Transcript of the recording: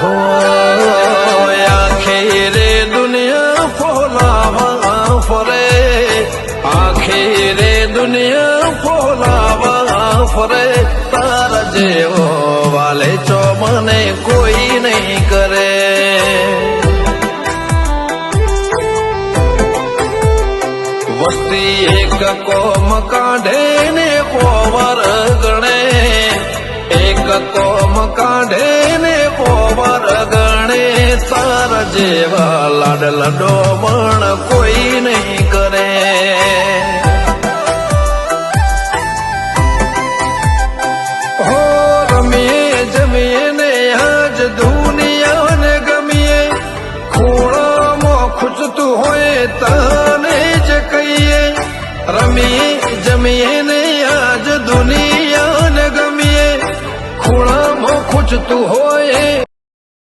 हो आखिर दुनिया फोलावा फरे आखिर दुनिया फोलावा फरे तारा जेवो वाले चो मने कोई नहीं करे वस्ती एक कोम काढ़े ने पोवर गणे एक कोम काढ़े ने पोवर गणे तार जेवा लाड लडो पण कोई नहीं करे हो रमीए जमीए ने आज दुनिया ने गमीए खूणा मो खुचतु होए ताने ज कहिए रमीए जमीए ने आज दुनिया ने गमीए खूणा मो खुचतु होए